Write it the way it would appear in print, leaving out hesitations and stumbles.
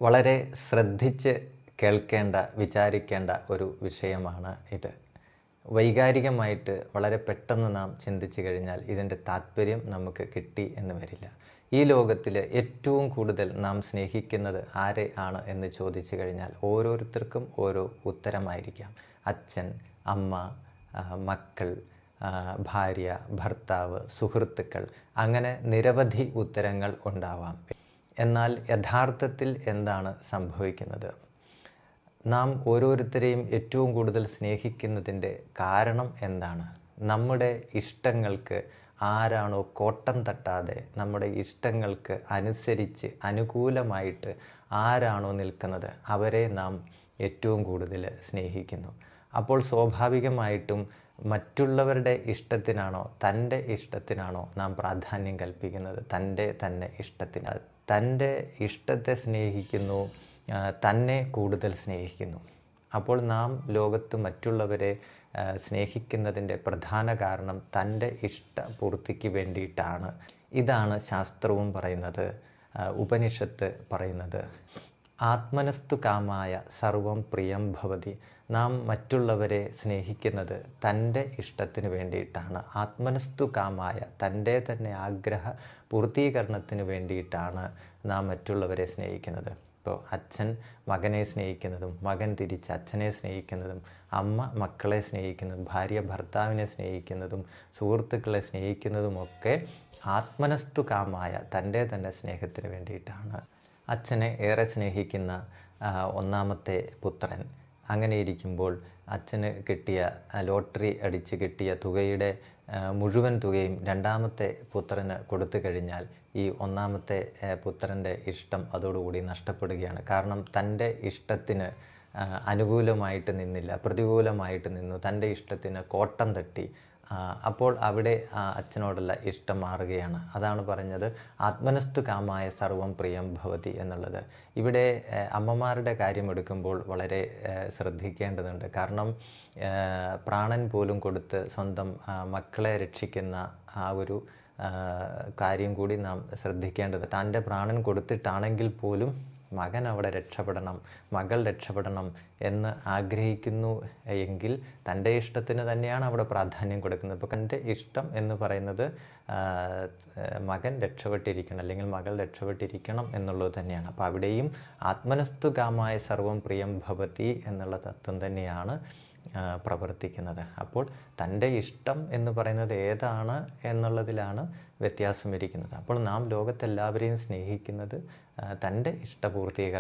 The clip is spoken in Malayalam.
വളരെ ശ്രദ്ധിച്ച് കേൾക്കേണ്ട, വിചാരിക്കേണ്ട ഒരു വിഷയമാണ് ഇത്. വൈകാരികമായിട്ട് വളരെ പെട്ടെന്ന് നാം ചിന്തിച്ചു കഴിഞ്ഞാൽ ഇതിൻ്റെ താല്പര്യം നമുക്ക് കിട്ടി എന്ന് വരില്ല. ഈ ലോകത്തിൽ ഏറ്റവും കൂടുതൽ നാം സ്നേഹിക്കുന്നത് ആരെ ആണ് എന്ന് ചോദിച്ചു കഴിഞ്ഞാൽ ഓരോരുത്തർക്കും ഓരോ ഉത്തരമായിരിക്കാം. അച്ഛൻ, അമ്മ, മക്കൾ, ഭാര്യ, ഭർത്താവ്, സുഹൃത്തുക്കൾ, അങ്ങനെ നിരവധി ഉത്തരങ്ങൾ ഉണ്ടാവാം. എന്നാൽ യഥാർത്ഥത്തിൽ എന്താണ് സംഭവിക്കുന്നത്? നാം ഓരോരുത്തരെയും ഏറ്റവും കൂടുതൽ സ്നേഹിക്കുന്നതിൻ്റെ കാരണം എന്താണ്? നമ്മുടെ ഇഷ്ടങ്ങൾക്ക് ആരാണോ കോട്ടം തട്ടാതെ നമ്മുടെ ഇഷ്ടങ്ങൾക്ക് അനുസരിച്ച് അനുകൂലമായിട്ട് ആരാണോ നിൽക്കുന്നത് അവരെ നാം ഏറ്റവും കൂടുതൽ സ്നേഹിക്കുന്നു. അപ്പോൾ സ്വാഭാവികമായിട്ടും മറ്റുള്ളവരുടെ ഇഷ്ടത്തിനാണോ തൻ്റെ ഇഷ്ടത്തിനാണോ നാം പ്രാധാന്യം കൽപ്പിക്കുന്നത്? തൻ്റെ തന്നെ ഇഷ്ടത്തിന്. തൻ്റെ ഇഷ്ടത്തെ സ്നേഹിക്കുന്നു, തന്നെ കൂടുതൽ സ്നേഹിക്കുന്നു. അപ്പോൾ നാം ലോകത്ത് മറ്റുള്ളവരെ സ്നേഹിക്കുന്നതിൻ്റെ പ്രധാന കാരണം തൻ്റെ ഇഷ്ടപൂർത്തിക്ക് വേണ്ടിയിട്ടാണ്. ഇതാണ് ശാസ്ത്രവും പറയുന്നത്, ഉപനിഷത്ത് പറയുന്നത്. ആത്മനസ്തു കാമായ സർവം പ്രിയം ഭവതി. നാം മറ്റുള്ളവരെ സ്നേഹിക്കുന്നത് തൻ്റെ ഇഷ്ടത്തിന് വേണ്ടിയിട്ടാണ്. ആത്മനസ്തു കാമായ തൻ്റെ തന്നെ ആഗ്രഹ പൂർത്തീകരണത്തിന് വേണ്ടിയിട്ടാണ് നാം മറ്റുള്ളവരെ സ്നേഹിക്കുന്നത്. ഇപ്പോൾ അച്ഛൻ മകനെ സ്നേഹിക്കുന്നതും മകൻ തിരിച്ച് അച്ഛനെ സ്നേഹിക്കുന്നതും അമ്മ മക്കളെ സ്നേഹിക്കുന്നതും ഭാര്യ ഭർത്താവിനെ സ്നേഹിക്കുന്നതും സുഹൃത്തുക്കളെ സ്നേഹിക്കുന്നതുമൊക്കെ ആത്മനസ്തു കാമായ തൻ്റെ തന്നെ സ്നേഹത്തിന് വേണ്ടിയിട്ടാണ്. അച്ഛനെ ഏറെ സ്നേഹിക്കുന്ന ഒന്നാമത്തെ പുത്രൻ അങ്ങനെ ഇരിക്കുമ്പോൾ അച്ഛന് കിട്ടിയ ലോട്ടറി അടിച്ച് കിട്ടിയ തുകയുടെ മുഴുവൻ തുകയും രണ്ടാമത്തെ പുത്രന് കൊടുത്തു കഴിഞ്ഞാൽ ഈ ഒന്നാമത്തെ പുത്രൻ്റെ ഇഷ്ടം അതോടുകൂടി നഷ്ടപ്പെടുകയാണ്. കാരണം തൻ്റെ ഇഷ്ടത്തിന് അനുകൂലമായിട്ട് നിന്നില്ല, പ്രതികൂലമായിട്ട് നിന്നു, തൻ്റെ ഇഷ്ടത്തിന് കോട്ടം തട്ടി. അപ്പോൾ അവിടെ അച്ഛനോടുള്ള ഇഷ്ടം മാറുകയാണ്. അതാണ് പറഞ്ഞത് ആത്മനസ്തു കാമായ സർവം പ്രിയം ഭവതി എന്നുള്ളത്. ഇവിടെ അമ്മമാരുടെ കാര്യം എടുക്കുമ്പോൾ വളരെ ശ്രദ്ധിക്കേണ്ടതുണ്ട്. കാരണം പ്രാണൻ പോലും കൊടുത്ത് സ്വന്തം മക്കളെ രക്ഷിക്കുന്ന ആ ഒരു കാര്യം കൂടി നാം ശ്രദ്ധിക്കേണ്ടത്. തൻ്റെ പ്രാണൻ കൊടുത്തിട്ടാണെങ്കിൽ പോലും മകൻ അവിടെ രക്ഷപ്പെടണം, മകൾ രക്ഷപ്പെടണം എന്ന് ആഗ്രഹിക്കുന്നു എങ്കിൽ തൻ്റെ ഇഷ്ടത്തിന് തന്നെയാണ് അവിടെ പ്രാധാന്യം കൊടുക്കുന്നത്. ഇപ്പോൾ തൻ്റെ ഇഷ്ടം എന്ന് പറയുന്നത് മകൻ രക്ഷപ്പെട്ടിരിക്കണം അല്ലെങ്കിൽ മകൾ രക്ഷപ്പെട്ടിരിക്കണം എന്നുള്ളത് തന്നെയാണ്. അപ്പോൾ അവിടെയും ആത്മനസ്തു കാമായ സർവം പ്രിയം ഭവതി എന്നുള്ള തത്വം തന്നെയാണ് പ്രവർത്തിക്കുന്നത്. അപ്പോൾ തൻ്റെ ഇഷ്ടം എന്ന് പറയുന്നത് ഏതാണ് എന്നുള്ളതിലാണ് വ്യത്യാസം ഇരിക്കുന്നത്. അപ്പോൾ നാം ലോകത്തെല്ലാവരെയും സ്നേഹിക്കുന്നത് തൻ്റെ ഇഷ്ടപൂർത്തീകരണം